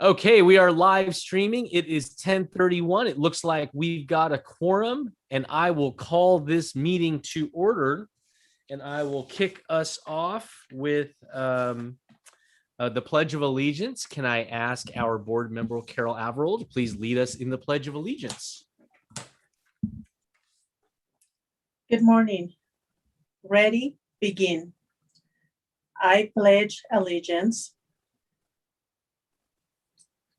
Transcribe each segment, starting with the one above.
Okay, we are live streaming. It is 10:31. It looks like we've got a quorum, and I will call this meeting to order. And I will kick us off with the Pledge of Allegiance. Can I ask our board member, Carol Averill, to please lead us in the Pledge of Allegiance? Good morning. Ready? Begin. I pledge allegiance.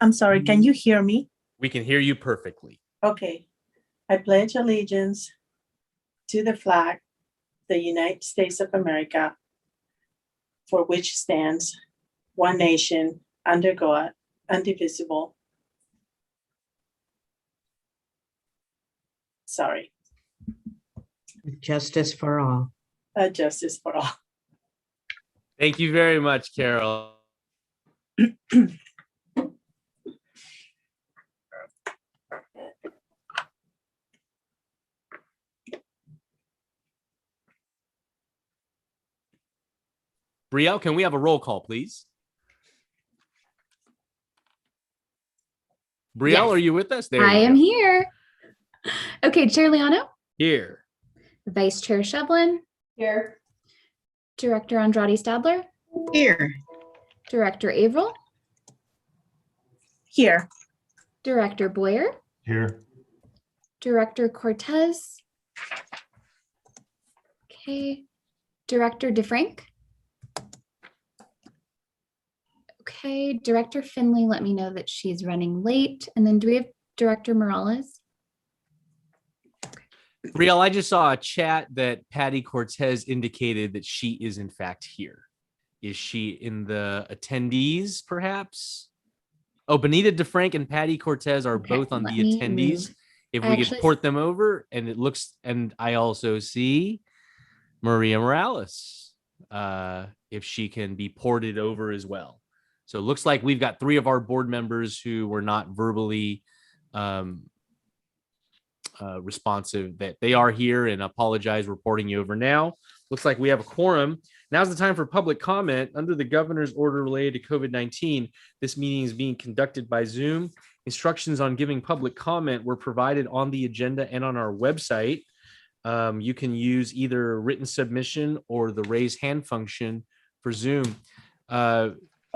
I'm sorry, can you hear me? We can hear you perfectly. Okay. I pledge allegiance to the flag, the United States of America, for which stands one nation, under God, indivisible. Sorry. Justice for all. Justice for all. Thank you very much, Carol. Brielle, can we have a roll call, please? Brielle, Yes. are you with us? There I you am go. here. Okay, Chair Liano, Here. Vice Chair Shevlin, Here. Director Andrade Stadler, Here. Director Averill, Here. Director Boyer, Here. Director Cortez. Okay, Director DeFrank. Okay, Director Finley, let me know that she's running late. And then do we have Director Morales? Brielle, I just saw a chat that Patty Cortez indicated that she is in fact here. Is she in the attendees, perhaps? Oh, Benita DeFrank and Patty Cortez are Okay, both on let the me attendees. move. If I we could actually- port them over, and it looks, and I also see Maria Morales, if she can be ported over as well. So it looks like we've got 3 of our board members who were not verbally responsive, that they are here, and apologize reporting you over now. Looks like we have a quorum. Now's the time for public comment. Under the governor's order related to COVID-19, this meeting is being conducted by Zoom. Instructions on giving public comment were provided on the agenda and on our website. You can use either written submission or the raise hand function for Zoom.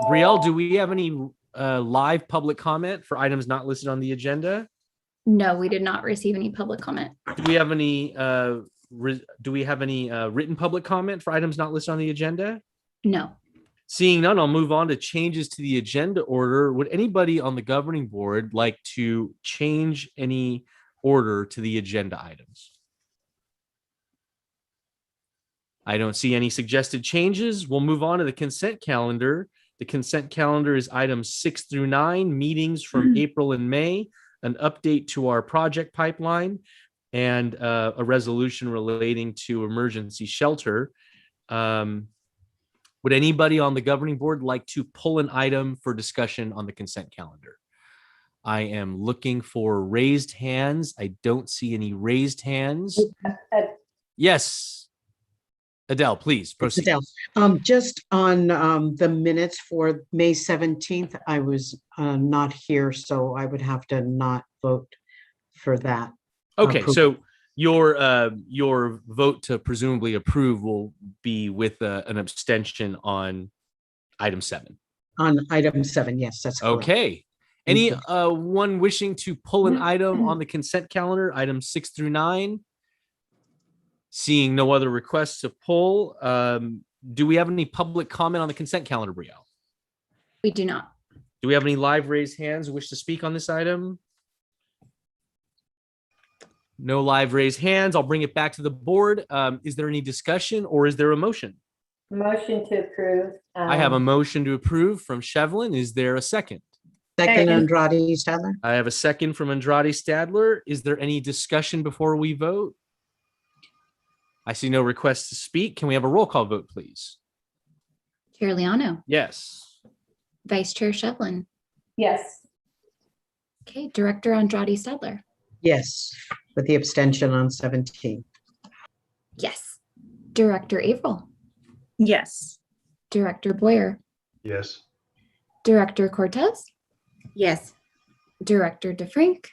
Brielle, do we have any live public comment for items not listed on the agenda? No, we did not receive any public comment. Do we have any written public comment for items not listed on the agenda? No. Seeing none, I'll move on to changes to the agenda order. Would anybody on the governing board like to change any order to the agenda items? I don't see any suggested changes. We'll move on to the consent calendar. The consent calendar is items 6 through 9, meetings from April and May, an update to our project pipeline, and a resolution relating to emergency shelter. Would anybody on the governing board like to pull an item for discussion on the consent calendar? I am looking for raised hands. I don't see any raised hands. Yes. Adele, please proceed. Adele, just on the minutes for May 17th, I was not here, so I would have to not vote for that. Okay, so your vote to presumably approve will be with an abstention on item 7. On item 7, yes, that's correct. Okay. Any one wishing to pull an item on the consent calendar, items 6 through 9? Seeing no other requests to pull, do we have any public comment on the consent calendar, Brielle? We do not. Do we have any live raised hands who wish to speak on this item? No live raised hands. I'll bring it back to the board. Is there any discussion, or is there a motion? Motion to approve. I have a motion to approve from Shevlin. Is there a second? Second, Second. Andrade Stadler. I have a second from Andrade Stadler. Is there any discussion before we vote? I see no requests to speak. Can we have a roll call vote, please? Chair Liano, Yes. Vice Chair Shevlin. Yes. Okay, Director Andrade Stadler. Yes, with the abstention on 17. Yes. Director Averill, Yes. Director Boyer, Yes. Director Cortez, Yes. Director DeFrank.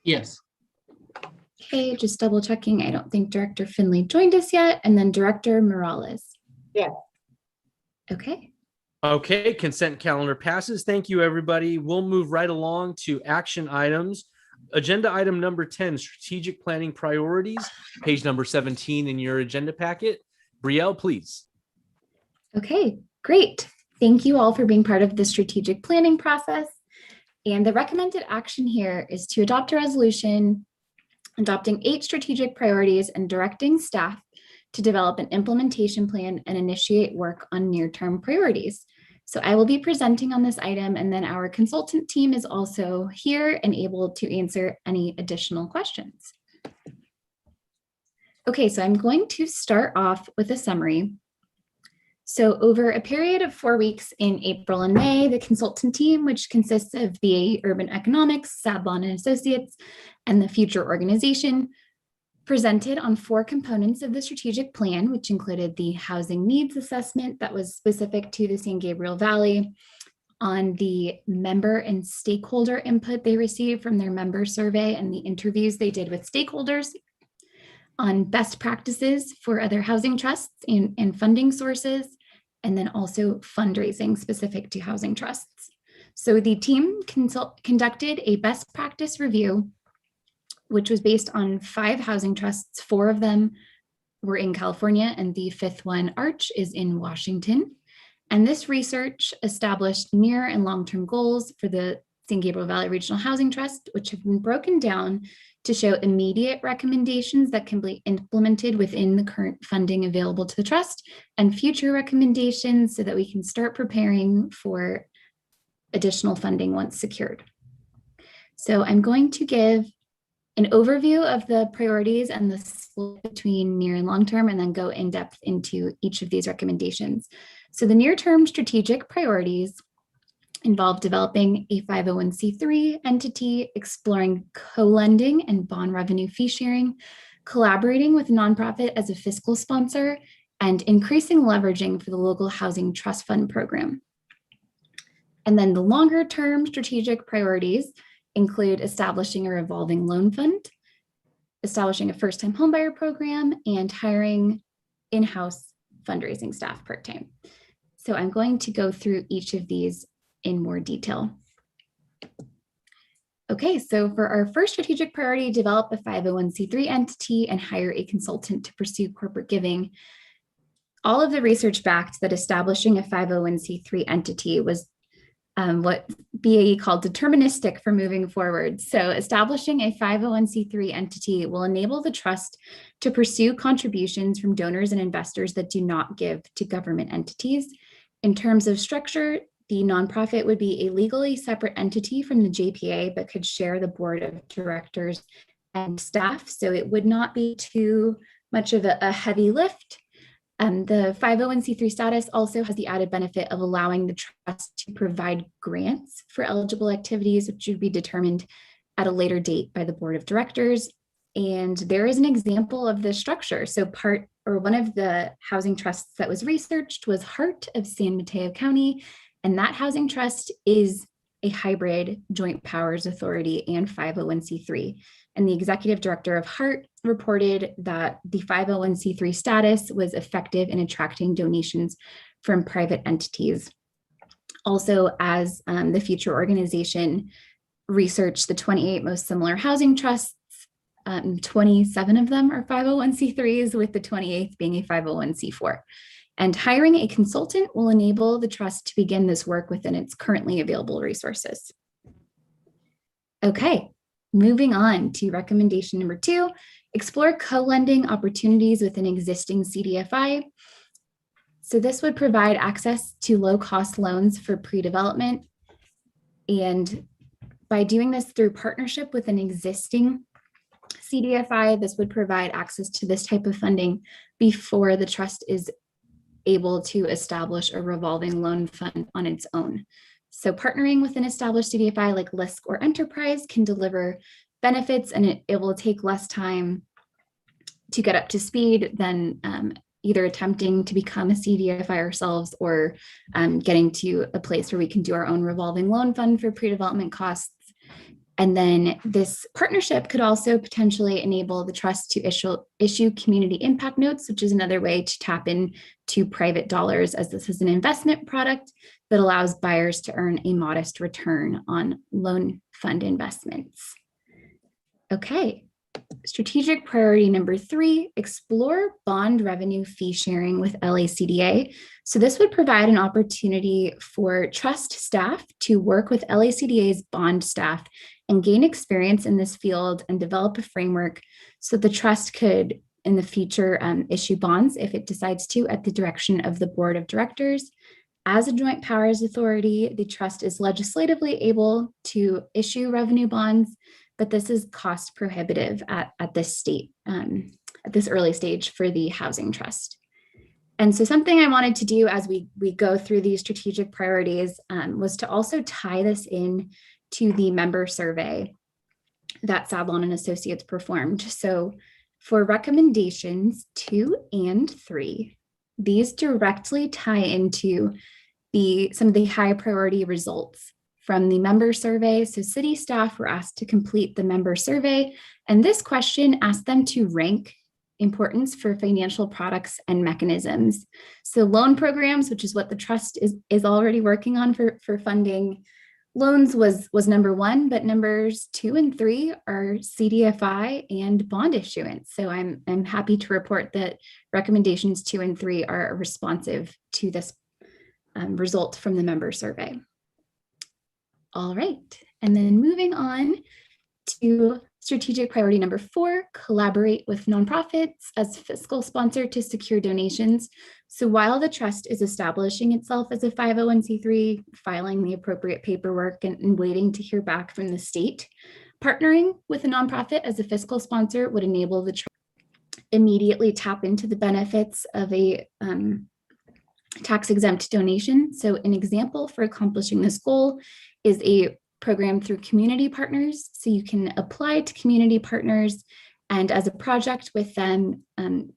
Yes. Okay, just double checking. I don't think Director Finley joined us yet. And then Director Morales. Yeah. Okay. Okay, consent calendar passes. Thank you, everybody. We'll move right along to action items. Agenda item number 10, strategic planning priorities, page number 17 in your agenda packet. Brielle, please. Okay, great. Thank you all for being part of the strategic planning process. And the recommended action here is to adopt a resolution adopting 8 strategic priorities and directing staff to develop an implementation plan and initiate work on near-term priorities. So I will be presenting on this item, and then our consultant team is also here and able to answer any additional questions. Okay, so I'm going to start off with a summary. So over a period of 4 weeks in April and May, the consultant team, which consists of BAE Urban Economics, Sablon and Associates, and the Future Organization, presented on 4 components of the strategic plan, which included the housing needs assessment that was specific to the San Gabriel Valley, on the member and stakeholder input they received from their member survey and the interviews they did with stakeholders, on best practices for other housing trusts and funding sources, and then also fundraising specific to housing trusts. So the team conducted a best practice review, which was based on 5 housing trusts. 4 of them were in California, and the 5th one, Arch, is in Washington. And this research established near and long-term goals for the San Gabriel Valley Regional Housing Trust, which have been broken down to show immediate recommendations that can be implemented within the current funding available to the trust, and future recommendations so that we can start preparing for additional funding once secured. So I'm going to give an overview of the priorities and the split between near and long-term, and then go in depth into each of these recommendations. So the near-term strategic priorities involve developing a 501c3 entity, exploring co-lending and bond revenue fee sharing, collaborating with a nonprofit as a fiscal sponsor, and increasing leveraging for the local housing trust fund program. And then the longer term strategic priorities include establishing a revolving loan fund, establishing a first-time homebuyer program, and hiring in-house fundraising staff part-time. So I'm going to go through each of these in more detail. Okay, so for our first strategic priority, develop a 501c3 entity and hire a consultant to pursue corporate giving. All of the research backed that establishing a 501c3 entity was what BAE called deterministic for moving forward. So establishing a 501c3 entity will enable the trust to pursue contributions from donors and investors that do not give to government entities. In terms of structure, the nonprofit would be a legally separate entity from the JPA, but could share the board of directors and staff. So it would not be too much of a heavy lift. The 501c3 status also has the added benefit of allowing the trust to provide grants for eligible activities, which would be determined at a later date by the board of directors. And there is an example of this structure. So one of the housing trusts that was researched was Heart of San Mateo County. And that housing trust is a hybrid joint powers authority and 501c3. And the executive director of Heart reported that the 501c3 status was effective in attracting donations from private entities. Also, as the Future Organization researched the 28 most similar housing trusts, 27 of them are 501c3s, with the 28th being a 501c4. And hiring a consultant will enable the trust to begin this work within its currently available resources. Okay, moving on to recommendation number 2, explore co-lending opportunities within existing CDFI. So this would provide access to low-cost loans for pre-development. And by doing this through partnership with an existing CDFI, this would provide access to this type of funding before the trust is able to establish a revolving loan fund on its own. So partnering with an established CDFI like LISC or Enterprise can deliver benefits, and it will take less time to get up to speed than either attempting to become a CDFI ourselves or getting to a place where we can do our own revolving loan fund for pre-development costs. And then this partnership could also potentially enable the trust to issue community impact notes, which is another way to tap into private dollars, as this is an investment product that allows buyers to earn a modest return on loan fund investments. Okay, strategic priority number 3, explore bond revenue fee sharing with LACDA. So this would provide an opportunity for trust staff to work with LACDA's bond staff and gain experience in this field and develop a framework so the trust could in the future issue bonds if it decides to at the direction of the board of directors. As a joint powers authority, the trust is legislatively able to issue revenue bonds, but this is cost prohibitive at this at this early stage for the housing trust. And so something I wanted to do as we go through these strategic priorities was to also tie this in to the member survey that Sablon and Associates performed. So for recommendations 2 and 3, these directly tie into some of the high priority results from the member survey. So city staff were asked to complete the member survey, and this question asked them to rank importance for financial products and mechanisms. So loan programs, which is what the trust is already working on for funding loans, was number 1, but numbers 2 and 3 are CDFI and bond issuance. So I'm happy to report that recommendations 2 and 3 are responsive to this result from the member survey. All right, and then moving on to strategic priority number 4, collaborate with nonprofits as fiscal sponsor to secure donations. So while the trust is establishing itself as a 501c3, filing the appropriate paperwork and waiting to hear back from the state, partnering with a nonprofit as a fiscal sponsor would enable the trust immediately tap into the benefits of a tax-exempt donation. So an example for accomplishing this goal is a program through community partners. So you can apply to community partners, and as a project with them,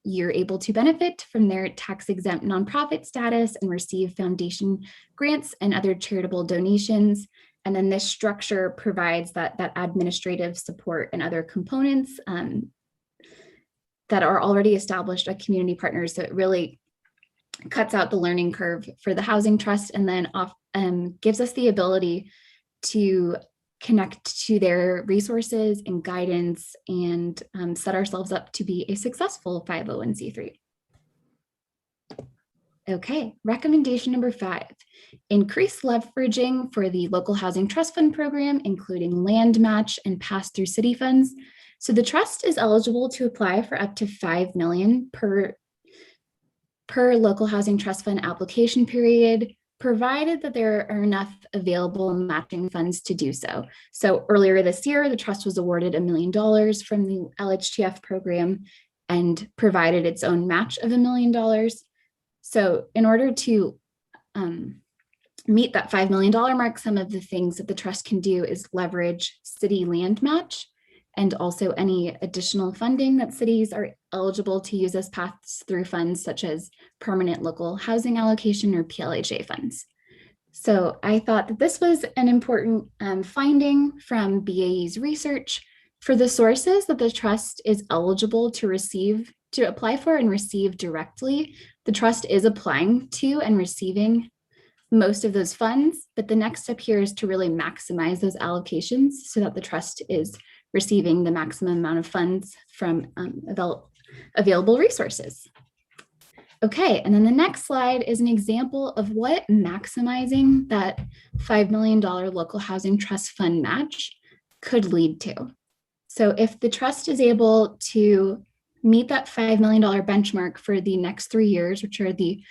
you're able to benefit from their tax-exempt nonprofit status and receive foundation grants and other charitable donations. And then this structure provides that administrative support and other components that are already established at community partners. So it really cuts out the learning curve for the housing trust, and then gives us the ability to connect to their resources and guidance and set ourselves up to be a successful 501c3. Okay, recommendation number 5, increase leveraging for the local housing trust fund program, including land match and pass-through city funds. So the trust is eligible to apply for up to $5 million per local housing trust fund application period, provided that there are enough available matching funds to do so. So earlier this year, the trust was awarded $1 million from the LHTF program and provided its own match of $1 million. So in order to meet that $5 million mark, some of the things that the trust can do is leverage city land match and also any additional funding that cities are eligible to use as pass-through funds, such as permanent local housing allocation or PLHA funds. So I thought that this was an important finding from BAE's research. For the sources that the trust is eligible to apply for and receive directly, the trust is applying to and receiving most of those funds, but the next step here is to really maximize those allocations so that the trust is receiving the maximum amount of funds from available resources. Okay, and then the next slide is an example of what maximizing that $5 million local housing trust fund match could lead to. So if the trust is able to meet that $5 million benchmark for the next 3 years, which are the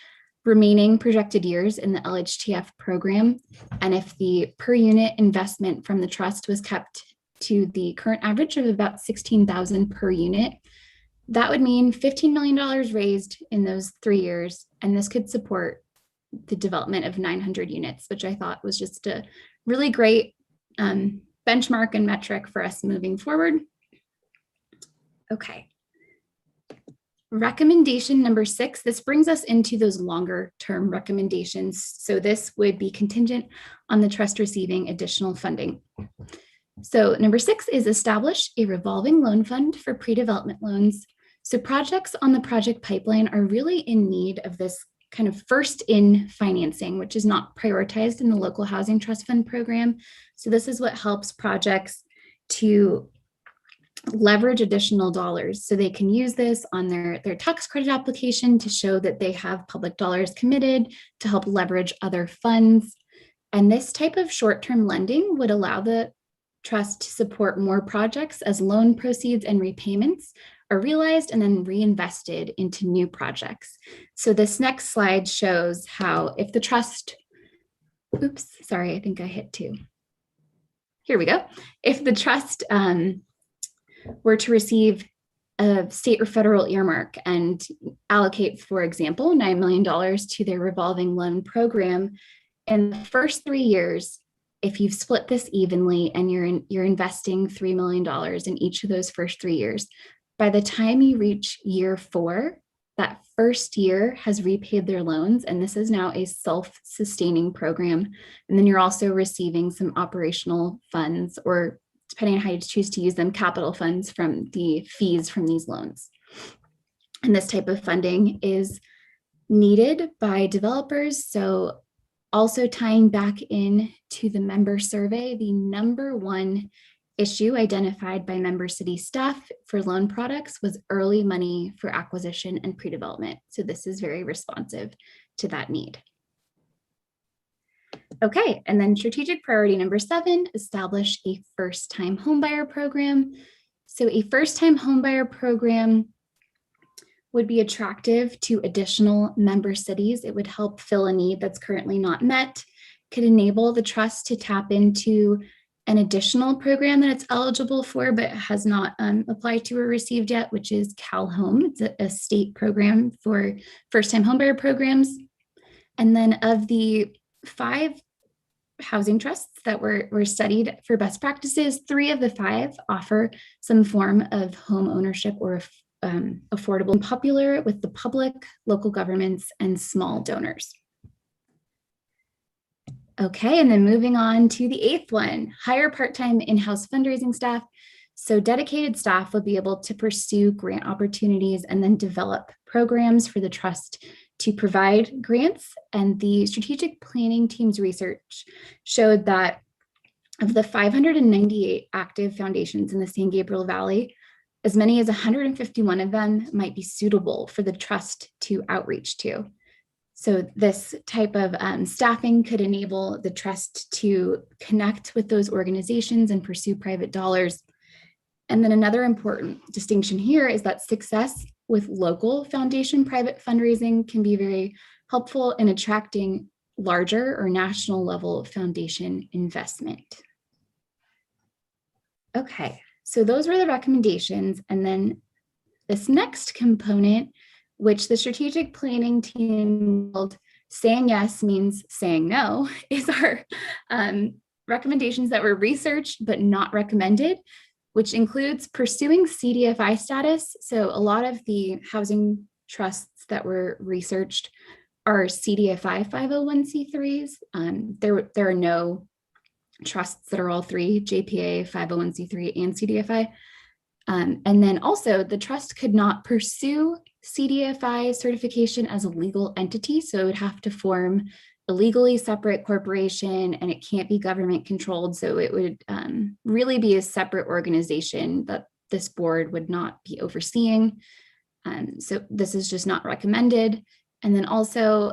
remaining projected years in the LHTF program, and if the per unit investment from the trust was kept to the current average of about $16,000 per unit, that would mean $15 million raised in those 3 years, and this could support the development of 900 units, which I thought was just a really great benchmark and metric for us moving forward. Okay. Recommendation number 6, this brings us into those longer term recommendations. So this would be contingent on the trust receiving additional funding. So number 6 is establish a revolving loan fund for pre-development loans. So projects on the project pipeline are really in need of this kind of first in financing, which is not prioritized in the local housing trust fund program. So this is what helps projects to leverage additional dollars. So they can use this on their tax credit application to show that they have public dollars committed to help leverage other funds. And this type of short-term lending would allow the trust to support more projects as loan proceeds and repayments are realized and then reinvested into new projects. So this next slide shows how if the trust, oops, sorry, I think I hit 2. Here we go. If the trust were to receive a state or federal earmark and allocate, for example, $9 million to their revolving loan program, in the first 3 years, if you've split this evenly and you're investing $3 million in each of those first 3 years, by the time you reach year 4, that first year has repaid their loans, and this is now a self-sustaining program. And then you're also receiving some operational funds, or depending on how you choose to use them, capital funds from the fees from these loans. And this type of funding is needed by developers. So also tying back in to the member survey, the number 1 issue identified by member city staff for loan products was early money for acquisition and pre-development. So this is very responsive to that need. Okay, and then strategic priority number 7, establish a first-time homebuyer program. So a first-time homebuyer program would be attractive to additional member cities. It would help fill a need that's currently not met, could enable the trust to tap into an additional program that it's eligible for but has not applied to or received yet, which is Cal Home. It's a state program for first-time homebuyer programs. And then of the 5 housing trusts that were studied for best practices, 3 of the 5 offer some form of home ownership or affordable and popular with the public, local governments, and small donors. Okay, and then moving on to the 8th one, hire part-time in-house fundraising staff. So dedicated staff will be able to pursue grant opportunities and then develop programs for the trust to provide grants. And the strategic planning team's research showed that of the 598 active foundations in the San Gabriel Valley, as many as 151 of them might be suitable for the trust to outreach to. So this type of staffing could enable the trust to connect with those organizations and pursue private dollars. And then another important distinction here is that success with local foundation private fundraising can be very helpful in attracting larger or national level foundation investment. Okay, so those were the recommendations. And then this next component, which the strategic planning team called saying yes means saying no, is our recommendations that were researched but not recommended, which includes pursuing CDFI status. So a lot of the housing trusts that were researched are CDFI 501c3s. There are no trusts that are all 3, JPA, 501c3, and CDFI. And then also the trust could not pursue CDFI certification as a legal entity. So it would have to form a legally separate corporation, and it can't be government controlled. So it would really be a separate organization that this board would not be overseeing. So this is just not recommended. And then also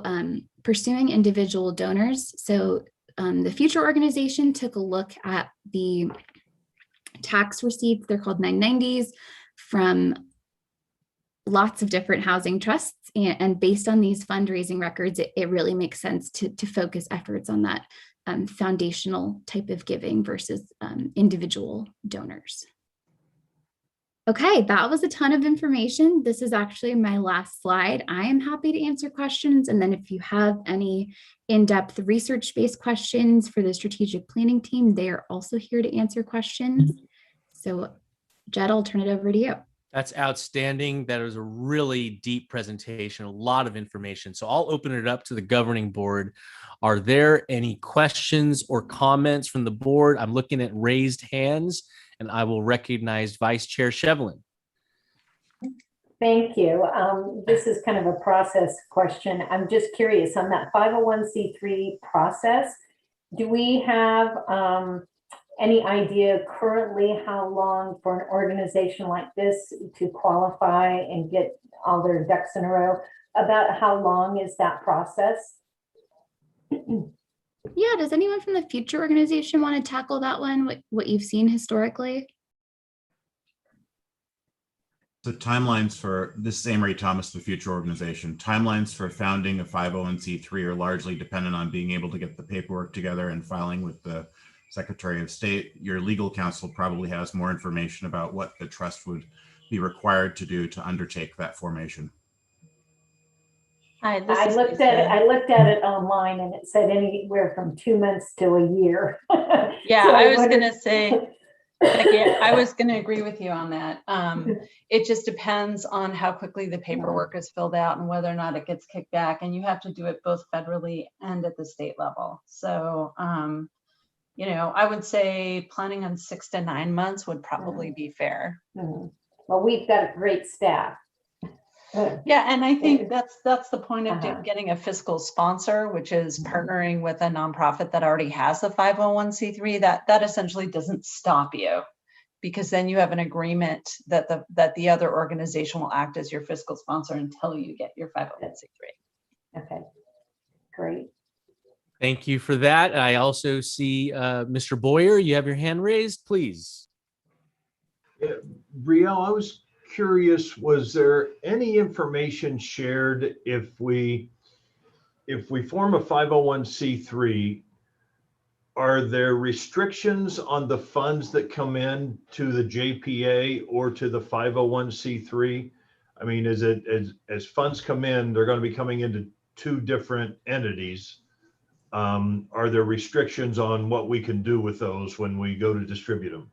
pursuing individual donors. So the Future organization took a look at the tax receipts, they're called 990s, from lots of different housing trusts. And based on these fundraising records, it really makes sense to focus efforts on that foundational type of giving versus individual donors. Okay, that was a ton of information. This is actually my last slide. I am happy to answer questions. And then if you have any in-depth research-based questions for the strategic planning team, they are also here to answer questions. So Jed, I'll turn it over to you. That's outstanding. That was a really deep presentation, a lot of information. So I'll open it up to the governing board. Are there any questions or comments from the board? I'm looking at raised hands, and I will recognize Vice Chair Shevlin. Thank you. This is kind of a process question. I'm just curious on that 501c3 process. Do we have any idea currently how long for an organization like this to qualify and get all their ducks in a row? About how long is that process? Yeah, does anyone from the future organization want to tackle that one? What you've seen historically? So timelines for this is Amory Thomas, the future organization. Timelines for founding a 501c3 are largely dependent on being able to get the paperwork together and filing with the Secretary of State. Your legal counsel probably has more information about what the trust would be required to do to undertake that formation. Hi, this I is looked at it. Lisa. I looked at it online, and it said anywhere from 2 months to a year. Yeah, So I was wondered- gonna say, Becky, I was gonna agree with you on that. It just depends on how quickly the paperwork is filled out and whether or not it gets kicked back. And you have to do it both federally and at the state level. So, you know, I would say planning on 6 to 9 months would probably be fair. Mhm. Well, we've got a great staff. Yeah, and I think that's the point of Uh-huh. getting a fiscal sponsor, which is partnering with a nonprofit that already has a 501c3. That essentially doesn't stop you, because then you have an agreement that the other organization will act as your fiscal sponsor until you get your 501c3. Okay, great. Thank you for that. I also see Mr. Boyer, you have your hand raised, please. Brielle, I was curious, was there any information shared if we form a 501c3, are there restrictions on the funds that come in to the JPA or to the 501c3? I mean, is it as funds come in, they're going to be coming into two different entities. Are there restrictions on what we can do with those when we go to distribute them?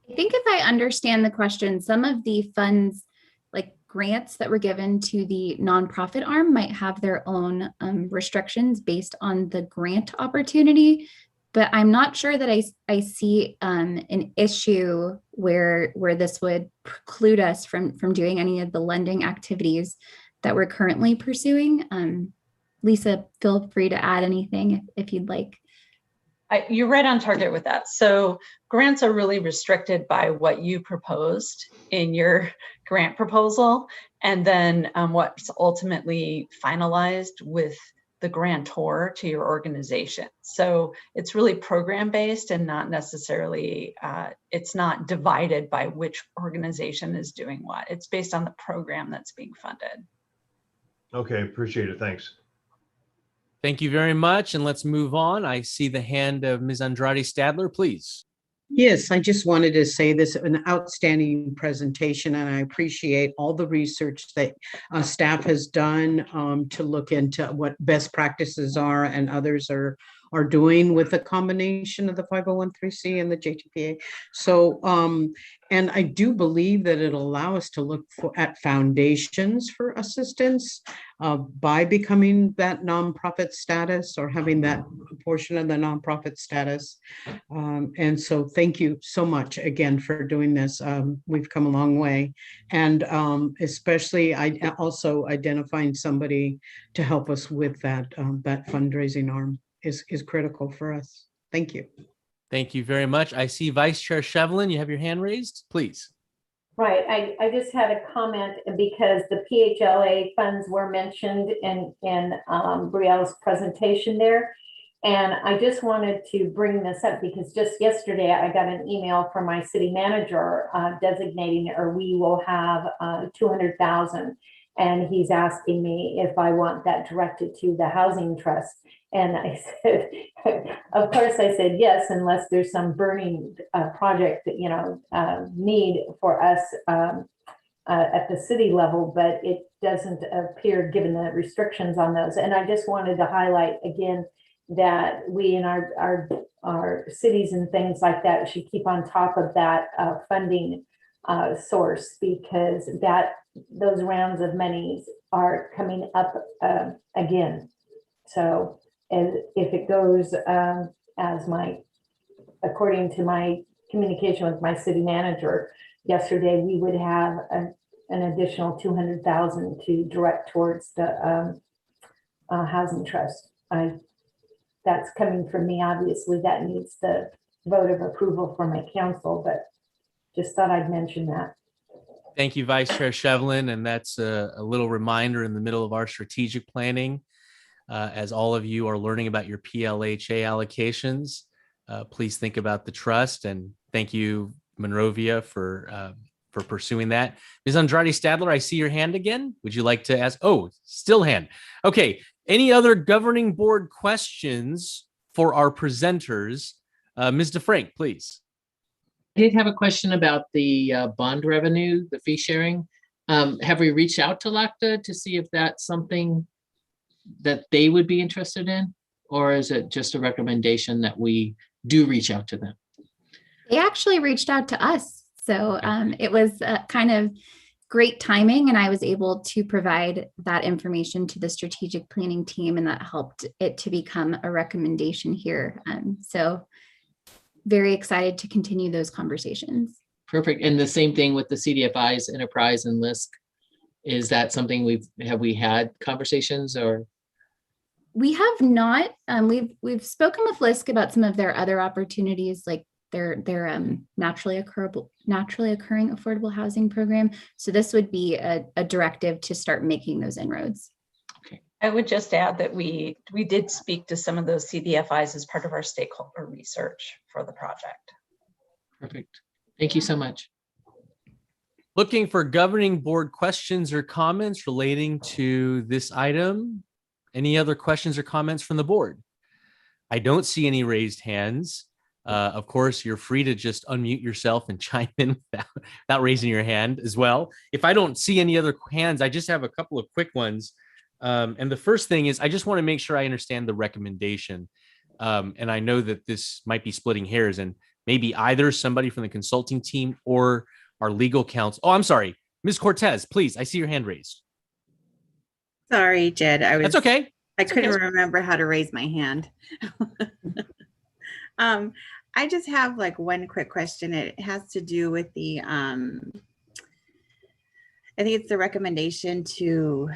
I think if I understand the question, some of the funds, like grants that were given to the nonprofit arm, might have their own restrictions based on the grant opportunity. But I'm not sure that I see an issue where this would preclude us from doing any of the lending activities that we're currently pursuing. Lisa, feel free to add anything if you'd like. You're right on target with that. So grants are really restricted by what you proposed in your grant proposal, and then what's ultimately finalized with the grantor to your organization. So it's really program-based and not necessarily, it's not divided by which organization is doing what. It's based on the program that's being funded. Okay, appreciate it. Thanks. Thank you very much. And let's move on. I see the hand of Ms. Andrade Stadler, please. Yes, I just wanted to say this, an outstanding presentation, and I appreciate all the research that staff has done to look into what best practices are and others are doing with a combination of the 501(c)(3) and the JTPA. So, and I do believe that it'll allow us to look at foundations for assistance by becoming that nonprofit status or having that portion of the nonprofit status. And so thank you so much again for doing this. We've come a long way. And especially also identifying somebody to help us with that, that fundraising arm is critical for us. Thank you. Thank you very much. I see Vice Chair Shevlin, you have your hand raised, please. Right, I just had a comment because the PHLA funds were mentioned in Brielle's presentation there. And I just wanted to bring this up because just yesterday I got an email from my city manager designating, or we will have 200,000. And he's asking me if I want that directed to the housing trust. And I said, of course I said yes, unless there's some burning project that, you know, need for us at the city level, but it doesn't appear given the restrictions on those. And I just wanted to highlight again that we in our cities and things like that should keep on top of that funding source, because those rounds of monies are coming up again. So if it goes according to my communication with my city manager yesterday, we would have an additional 200,000 to direct towards the housing trust. That's coming from me. Obviously, that needs the vote of approval from my council, but just thought I'd mention that. Thank you, Vice Chair Shevlin. And that's a little reminder in the middle of our strategic planning. As all of you are learning about your PLHA allocations, please think about the trust. And thank you, Monrovia, for pursuing that. Ms. Andrade Stadler, I see your hand again. Would you like to ask? Oh, still hand. Okay. Any other governing board questions for our presenters? Ms. DeFrank, please. I did have a question about the bond revenue, the fee sharing. Have we reached out to LACTA to see if that's something that they would be interested in? Or is it just a recommendation that we do reach out to them? They actually reached out to us. So it was kind of great timing, and I was able to provide that information to the strategic planning team, and that helped it to become a recommendation here. So very excited to continue those conversations. Perfect. And the same thing with the CDFIs, Enterprise and LISC. Is that something have we had conversations or? We have not. We've spoken with LISC about some of their other opportunities, like their naturally occurring affordable housing program. So this would be a directive to start making those inroads. Okay. I would just add that we did speak to some of those CDFIs as part of our stakeholder research for the project. Perfect. Thank you so much. Looking for governing board questions or comments relating to this item. Any other questions or comments from the board? I don't see any raised hands. Of course, you're free to just unmute yourself and chime in without raising your hand as well. If I don't see any other hands, I just have a couple of quick ones. And the first thing is, I just want to make sure I understand the recommendation. And I know that this might be splitting hairs, and maybe either somebody from the consulting team or our legal counsel. Oh, I'm sorry. Ms. Cortez, please. I see your hand raised. Sorry, Jed. That's okay. I couldn't remember how to raise my hand. I just have like one quick question. It has to do with the, I think it's the recommendation to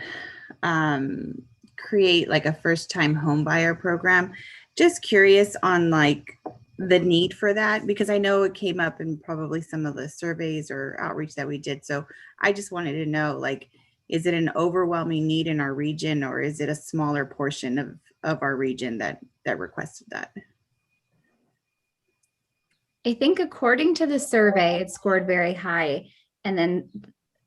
create like a first-time home buyer program. Just curious on like the need for that, because I know it came up in probably some of the surveys or outreach that we did. So I just wanted to know, like, is it an overwhelming need in our region, or is it a smaller portion of our region that requested that? I think according to the survey, it scored very high. And then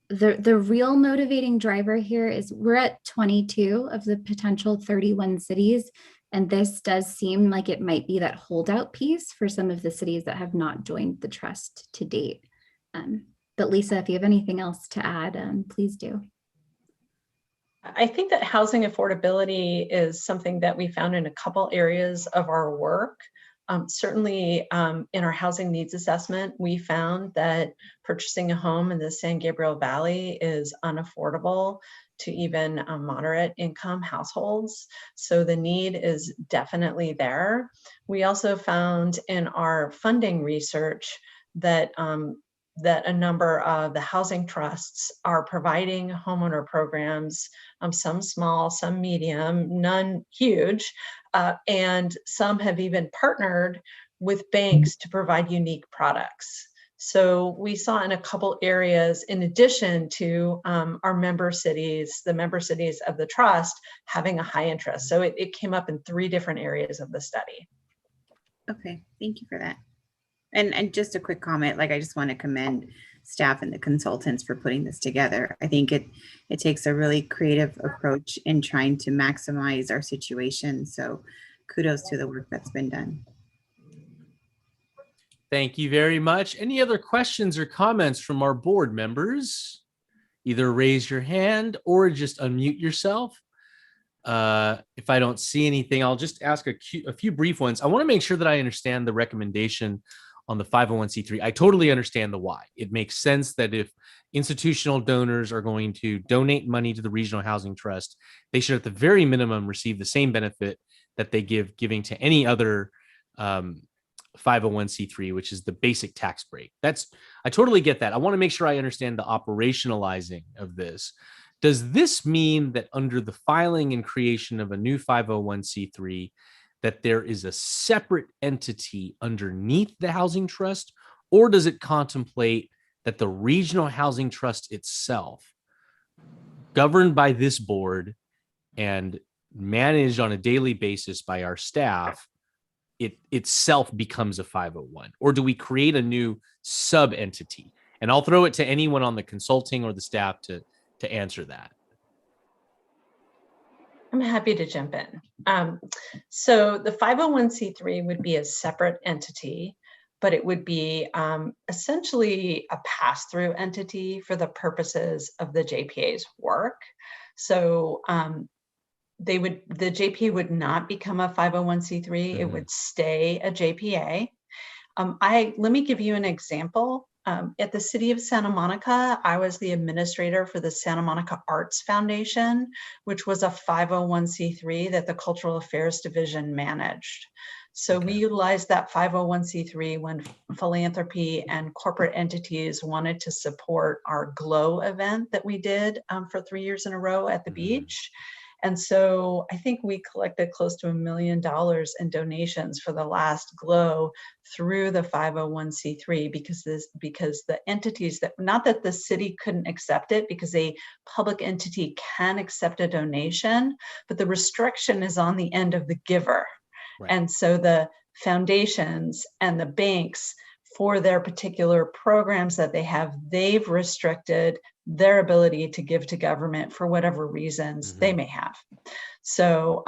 the real motivating driver here is we're at 22 of the potential 31 cities. And this does seem like it might be that holdout piece for some of the cities that have not joined the trust to date. But Lisa, if you have anything else to add, please do. I think that housing affordability is something that we found in a couple areas of our work. Certainly in our housing needs assessment, we found that purchasing a home in the San Gabriel Valley is unaffordable to even moderate income households. So the need is definitely there. We also found in our funding research that that a number of the housing trusts are providing homeowner programs, some small, some medium, none huge, and some have even partnered with banks to provide unique products. So we saw in a couple areas, in addition to our member cities, the member cities of the trust having a high interest. So it came up in 3 different areas of the study. Okay, thank you for that. And just a quick comment, like I just want to commend staff and the consultants for putting this together. I think it takes a really creative approach in trying to maximize our situation. So kudos to the work that's been done. Thank you very much. Any other questions or comments from our board members? Either raise your hand or just unmute yourself. If I don't see anything, I'll just ask a few brief ones. I want to make sure that I understand the recommendation on the 501c3. I totally understand the why. It makes sense that if institutional donors are going to donate money to the Regional Housing Trust, they should at the very minimum receive the same benefit that they giving to any other 501c3, which is the basic tax break. I totally get that. I want to make sure I understand the operationalizing of this. Does this mean that under the filing and creation of a new 501c3, that there is a separate entity underneath the housing trust, or does it contemplate that the Regional Housing Trust itself, governed by this board and managed on a daily basis by our staff, it itself becomes a 501? Or do we create a new sub entity? And I'll throw it to anyone on the consulting or the staff to answer that. I'm happy to jump in. So the 501c3 would be a separate entity, but it would be essentially a pass-through entity for the purposes of the JPA's work. So the JPA would not become a 501c3. It would stay a JPA. Let me give you an example. At the City of Santa Monica, I was the administrator for the Santa Monica Arts Foundation, which was a 501c3 that the Cultural Affairs Division managed. So we utilized that 501c3 when philanthropy and corporate entities wanted to support our GLOW event that we did for 3 years in a row at the beach. And so I think we collected close to $1 million in donations for the last GLOW through the 501c3 because the entities that, not that the city couldn't accept it, because a public entity can accept a donation, but the restriction is on the end of the giver. Right. And so the foundations and the banks, for their particular programs that they have, they've restricted their ability to give to government for whatever reasons they may have. So,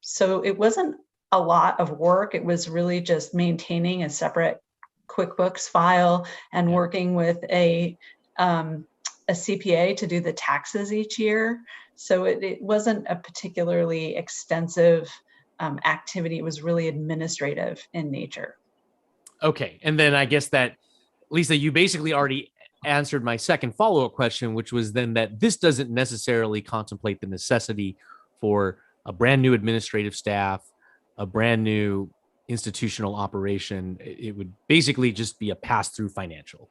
so it wasn't a lot of work. It was really just maintaining a separate QuickBooks file and working with a CPA to do the taxes each year. So it wasn't a particularly extensive activity. It was really administrative in nature. Okay. And then I guess that, Lisa, you basically already answered my second follow-up question, which was then that this doesn't necessarily contemplate the necessity for a brand new administrative staff, a brand new institutional operation. It would basically just be a pass-through financial.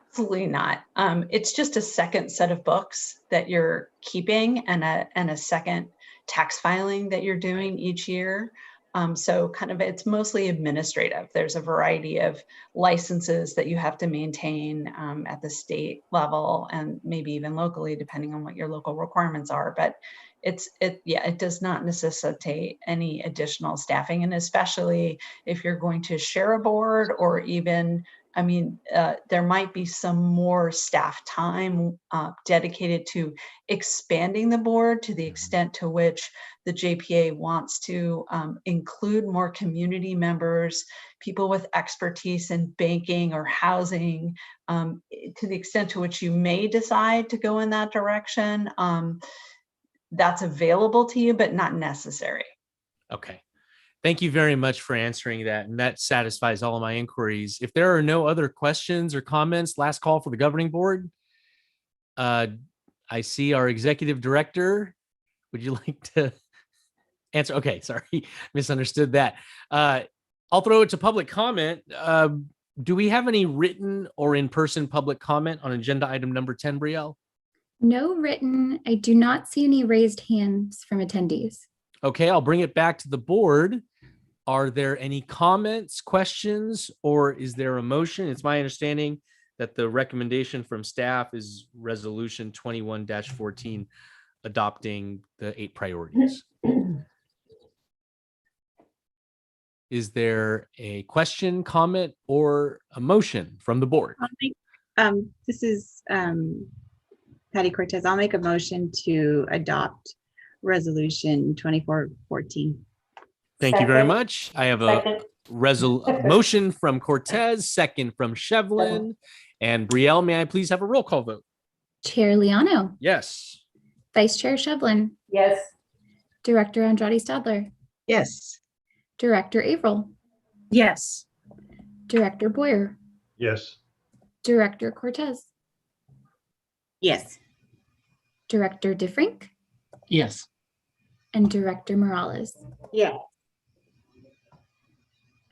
Absolutely not. It's just a second set of books that you're keeping and a second tax filing that you're doing each year. So kind of, it's mostly administrative. There's a variety of licenses that you have to maintain at the state level and maybe even locally, depending on what your local requirements are. But it does not necessitate any additional staffing. And especially if you're going to share a board, or even, there might be some more staff time dedicated to expanding the board to the extent to which the JPA wants to include more community members, people with expertise in banking or housing, to the extent to which you may decide to go in that direction. That's available to you, but not necessary. Okay. Thank you very much for answering that. And that satisfies all of my inquiries. If there are no other questions or comments, last call for the governing board. I see our executive director. Would you like to answer? Okay, sorry, misunderstood that. I'll throw it to public comment. Do we have any written or in-person public comment on agenda item number 10, Brielle? No written. I do not see any raised hands from attendees. Okay, I'll bring it back to the board. Are there any comments, questions, or is there a motion? It's my understanding that the recommendation from staff is resolution 21-14, adopting the 8 priorities. Is there a question, comment, or a motion from the board? This is Patty Cortez. I'll make a motion to adopt resolution 2414. Thank you very much. I have a motion from Cortez, second from Shevlin, and Brielle. May I please have a roll call vote? Chair Liano. Yes. Vice Chair Shevlin. Yes. Director Andrade Stadler. Yes. Director Averill. Yes. Director Boyer, Yes. Director Cortez, Yes. Director DeFrink, Yes. and Director Morales. Yeah.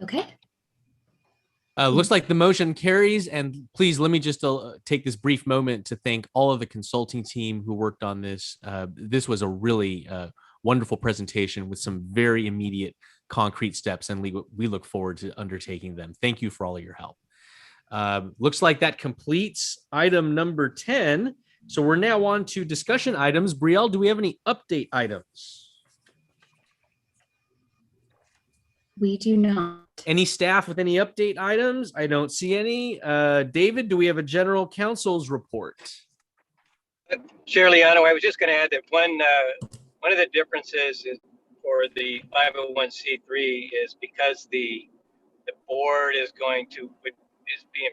Okay. Looks like the motion carries. And please let me just take this brief moment to thank all of the consulting team who worked on this. This was a really wonderful presentation with some very immediate concrete steps, and we look forward to undertaking them. Thank you for all of your help. Looks like that completes item number 10. So we're now on to discussion items. Brielle, do we have any update items? We do not. Any staff with any update items? I don't see any. David, do we have a general counsel's report? Chair Liano, I was just going to add that one of the differences for the 501c3 is because the board is being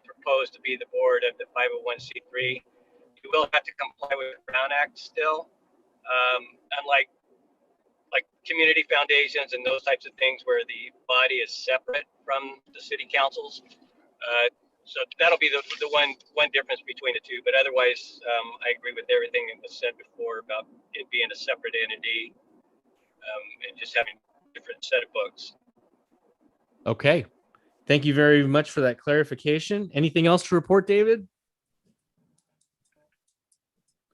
proposed to be the board of the 501c3. You will have to comply with the Brown Act still, unlike community foundations and those types of things where the body is separate from the city councils. So that'll be the one difference between the two. But otherwise, I agree with everything that was said before about it being a separate entity and just having a different set of books. Okay. Thank you very much for that clarification. Anything else to report, David?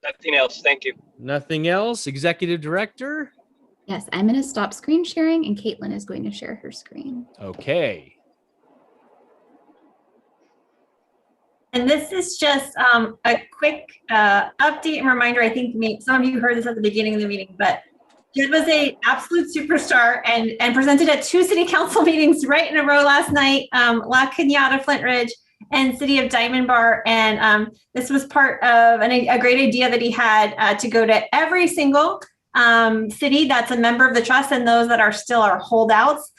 Nothing else. Thank you. Nothing else. Executive Director? Yes, I'm going to stop screen sharing and Caitlin is going to share her screen. Okay. And this is just a quick update and reminder. I think some of you heard this at the beginning of the meeting, but Jed was an absolute superstar and presented at 2 city council meetings right in a row last night, La Cañada, Flint Ridge, and City of Diamond Bar. And this was part of a great idea that he had to go to every single city that's a member of the trust and those that are still our holdouts,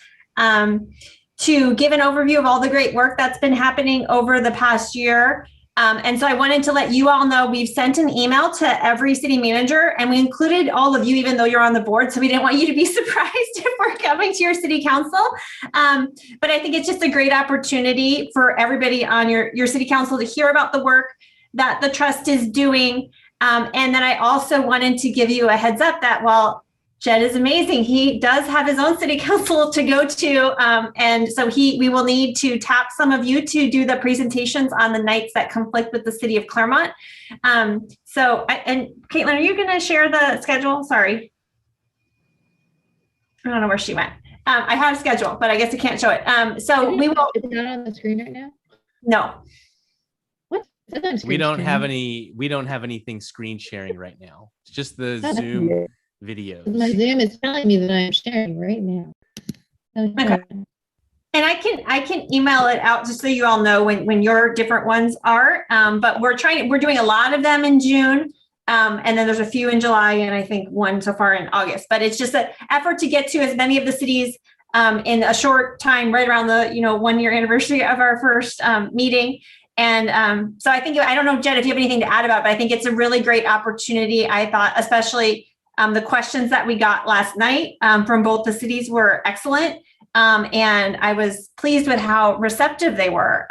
to give an overview of all the great work that's been happening over the past year. And so I wanted to let you all know we've sent an email to every city manager and we included all of you, even though you're on the board. So we didn't want you to be surprised if we're coming to your city council. But I think it's just a great opportunity for everybody on your city council to hear about the work that the trust is doing. And then I also wanted to give you a heads up that while Jed is amazing, he does have his own city council to go to. And so we will need to tap some of you to do the presentations on the nights that conflict with the city of Claremont. And Caitlin, are you going to share the schedule? Sorry. I don't know where she went. I have a schedule, but I guess I can't show it. So we will. Is it not on the screen right now? No. We don't have anything screen sharing right now. It's just the Zoom videos. My Zoom is telling me that I'm sharing right now. Okay. And I can email it out just so you all know when your different ones are. But we're doing a lot of them in June. And then there's a few in July and I think one so far in August. But it's just an effort to get to as many of the cities in a short time, right around the 1-year anniversary of our first meeting. And so I don't know, Jed, if you have anything to add about it, but I think it's a really great opportunity. I thought, especially the questions that we got last night from both the cities were excellent. And I was pleased with how receptive they were.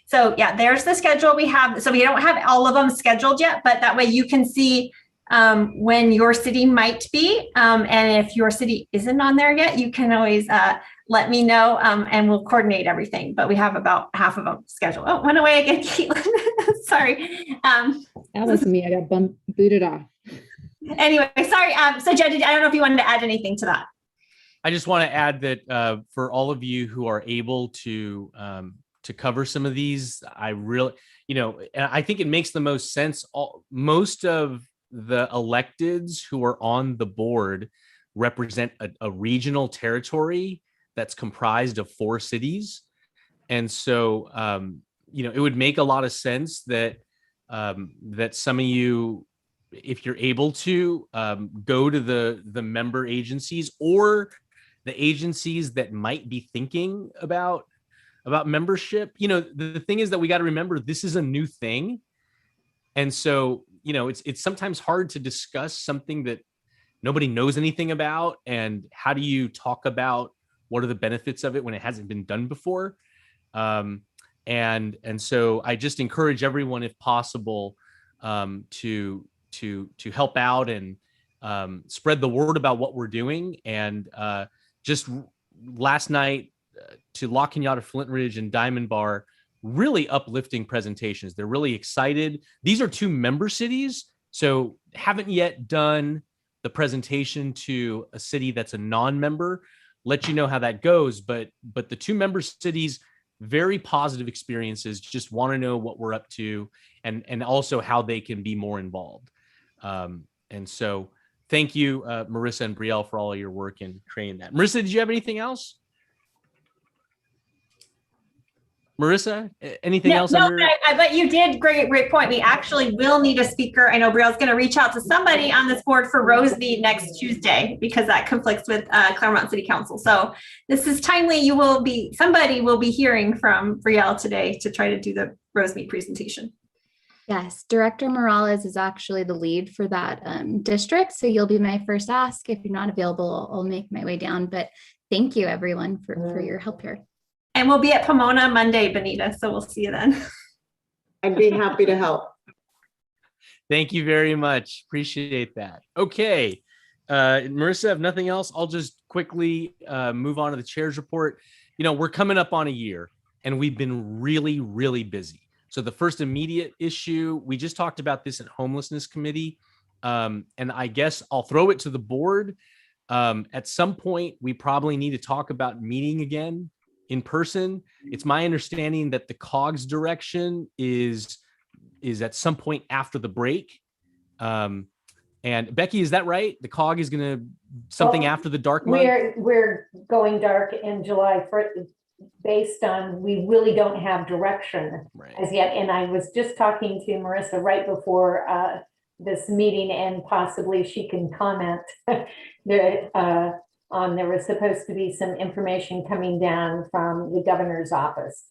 So yeah, there's the schedule we have. So we don't have all of them scheduled yet, but that way you can see when your city might be. And if your city isn't on there yet, you can always let me know and we'll coordinate everything. But we have about half of them scheduled. Oh, went away again, Caitlin. Sorry. That was me. I got booted off. Anyway, sorry. So Jed, I don't know if you wanted to add anything to that. I just want to add that for all of you who are able to cover some of these, I really, I think it makes the most sense. Most of the electeds who are on the board represent a regional territory that's comprised of 4 cities. And so, it would make a lot of sense that some of you, if you're able to, go to the member agencies or the agencies that might be thinking about membership. The thing is that we got to remember this is a new thing. And so, it's sometimes hard to discuss something that nobody knows anything about. And how do you talk about what are the benefits of it when it hasn't been done before? And so I just encourage everyone, if possible, to help out and spread the word about what we're doing. And just last night to La Cañada, Flint Ridge, and Diamond Bar, really uplifting presentations. They're really excited. These are 2 member cities, so haven't yet done the presentation to a city that's a non-member. Let you know how that goes. But the 2 member cities, very positive experiences, just want to know what we're up to and also how they can be more involved. And so thank you, Marissa and Brielle, for all of your work in creating that. Marissa, did you have anything else? Marissa, anything else? But you did great point. We actually will need a speaker. I know Brielle's going to reach out to somebody on this board for Rosemead next Tuesday because that conflicts with Claremont City Council. So this is timely. Somebody will be hearing from Brielle today to try to do the Rosemead presentation. Yes, Director Morales is actually the lead for that district. So you'll be my first ask. If you're not available, I'll make my way down. But thank you everyone for your help here. And we'll be at Pomona Monday, Benita. So we'll see you then. I'd be happy to help. Thank you very much. Appreciate that. Okay. Marissa, if nothing else, I'll just quickly move on to the chair's report. We're coming up on a year and we've been really, really busy. So the first immediate issue, we just talked about this at Homelessness Committee. And I guess I'll throw it to the board. At some point, we probably need to talk about meeting again in person. It's my understanding that the COGS direction is at some point after the break. And Becky, is that right? The COG is going to something after the dark month? We're going dark in July based on, we really don't have direction as yet. And I was just talking to Marissa right before this meeting, and possibly she can comment there was supposed to be some information coming down from the governor's office.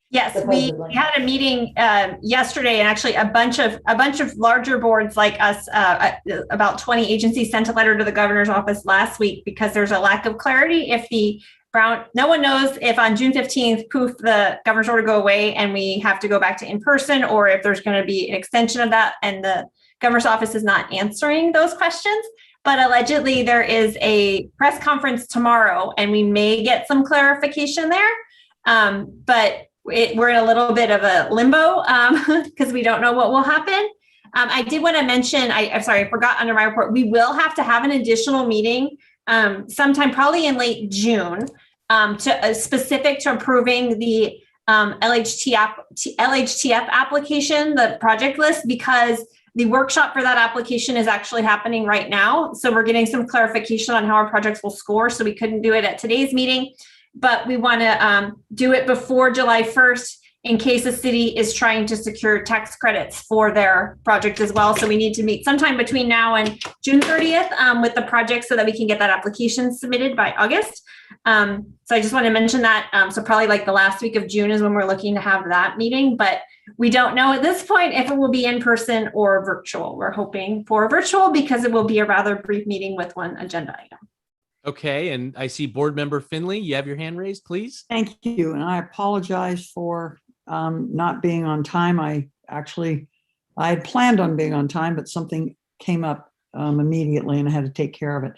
Yes, we had a meeting yesterday, and actually a bunch of larger boards like us, about 20 agencies sent a letter to the governor's office last week because there's a lack of clarity. No one knows if on June 15th, poof, the governor's order go away and we have to go back to in person, or if there's going to be an extension of that, and the governor's office is not answering those questions. But allegedly there is a press conference tomorrow and we may get some clarification there. But we're in a little bit of a limbo because we don't know what will happen. I did want to mention, I'm sorry, I forgot under my report, we will have to have an additional meeting sometime probably in late June specific to approving the LHTF application, the project list, because the workshop for that application is actually happening right now. So we're getting some clarification on how our projects will score. So we couldn't do it at today's meeting, but we want to do it before July 1st in case the city is trying to secure tax credits for their project as well. So we need to meet sometime between now and June 30th with the project so that we can get that application submitted by August. So I just want to mention that. So probably like the last week of June is when we're looking to have that meeting, but we don't know at this point if it will be in person or virtual. We're hoping for virtual because it will be a rather brief meeting with one agenda item. Okay, and I see board member Finley, you have your hand raised, please. Thank you, and I apologize for not being on time. I had planned on being on time, but something came up immediately and I had to take care of it.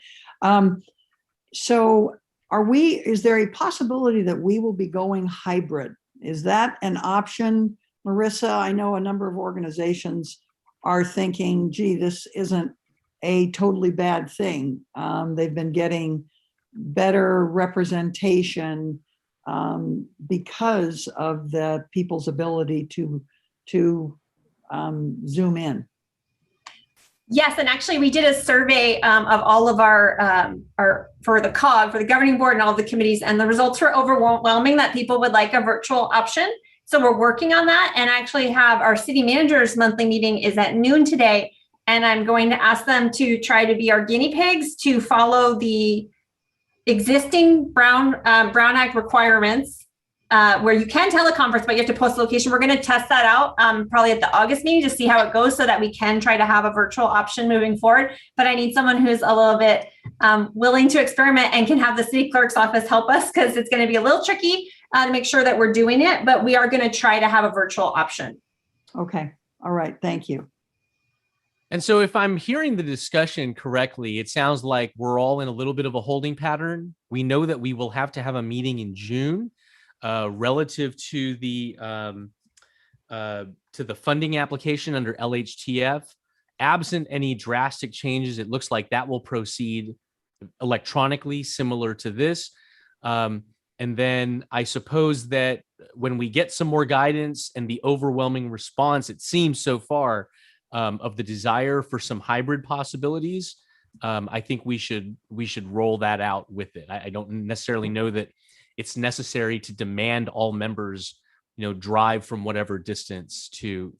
So is there a possibility that we will be going hybrid? Is that an option, Marissa? I know a number of organizations are thinking, gee, this isn't a totally bad thing. They've been getting better representation because of the people's ability to zoom in. Yes, and actually we did a survey of all of our for the COG, for the governing board and all the committees, and the results were overwhelming that people would like a virtual option. So we're working on that, and actually have our city manager's monthly meeting is at noon today, and I'm going to ask them to try to be our guinea pigs to follow the existing Brown Act requirements, where you can teleconference, but you have to post the location. We're going to test that out probably at the August meeting to see how it goes so that we can try to have a virtual option moving forward. But I need someone who's a little bit willing to experiment and can have the city clerk's office help us because it's going to be a little tricky to make sure that we're doing it, but we are going to try to have a virtual option. Okay, all right, thank you. And so if I'm hearing the discussion correctly, it sounds like we're all in a little bit of a holding pattern. We know that we will have to have a meeting in June relative to the funding application under LHTF. Absent any drastic changes, it looks like that will proceed electronically, similar to this. And then I suppose that when we get some more guidance and the overwhelming response, it seems so far, of the desire for some hybrid possibilities, I think we should roll that out with it. I don't necessarily know that it's necessary to demand all members, drive from whatever distance to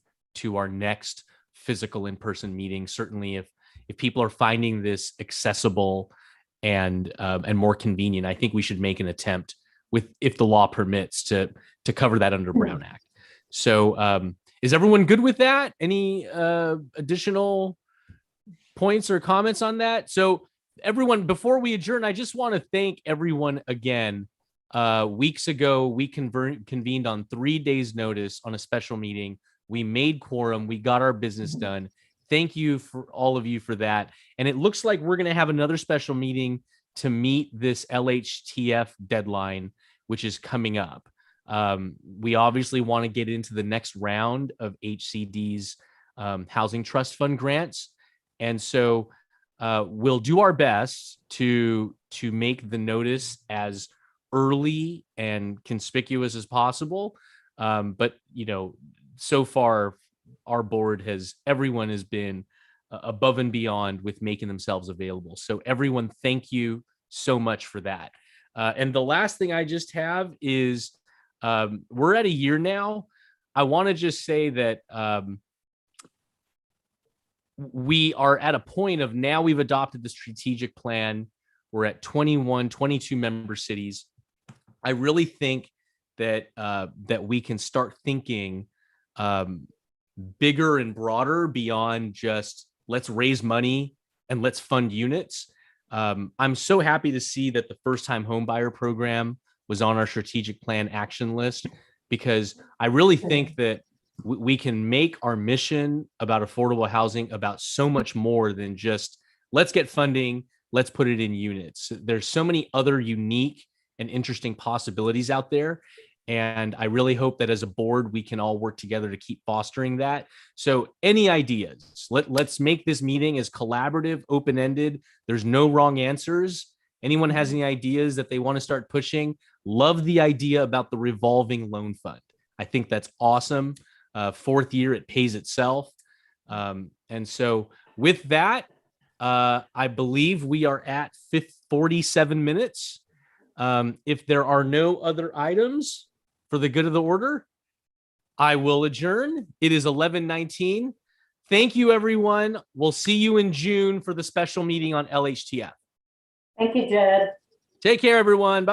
our next physical in-person meeting. Certainly, if people are finding this accessible and more convenient, I think we should make an attempt, if the law permits, to cover that under Brown Act. So is everyone good with that? Any additional points or comments on that? So everyone, before we adjourn, I just want to thank everyone again. Weeks ago, we convened on 3 days' notice on a special meeting. We made quorum. We got our business done. Thank you for all of you for that. And it looks like we're going to have another special meeting to meet this LHTF deadline, which is coming up. We obviously want to get into the next round of HCD's Housing Trust Fund grants. And so we'll do our best to make the notice as early and conspicuous as possible. But, so far, our board everyone has been above and beyond with making themselves available. So everyone, thank you so much for that. And the last thing I just have is we're at a year now. I want to just say that we are at a point of now we've adopted the strategic plan. We're at 21, 22 member cities. I really think that we can start thinking bigger and broader beyond just let's raise money and let's fund units. I'm so happy to see that the first-time homebuyer program was on our strategic plan action list, because I really think that we can make our mission about affordable housing about so much more than just let's get funding, let's put it in units. There's so many other unique and interesting possibilities out there. And I really hope that as a board, we can all work together to keep fostering that. So any ideas? Let's make this meeting as collaborative, open-ended. There's no wrong answers. Anyone has any ideas that they want to start pushing? Love the idea about the revolving loan fund. I think that's awesome. Fourth year, it pays itself. And so with that, I believe we are at 47 minutes. If there are no other items for the good of the order, I will adjourn. It is 11:19. Thank you, everyone. We'll see you in June for the special meeting on LHTF. Thank you, Jed. Take care, everyone. Bye.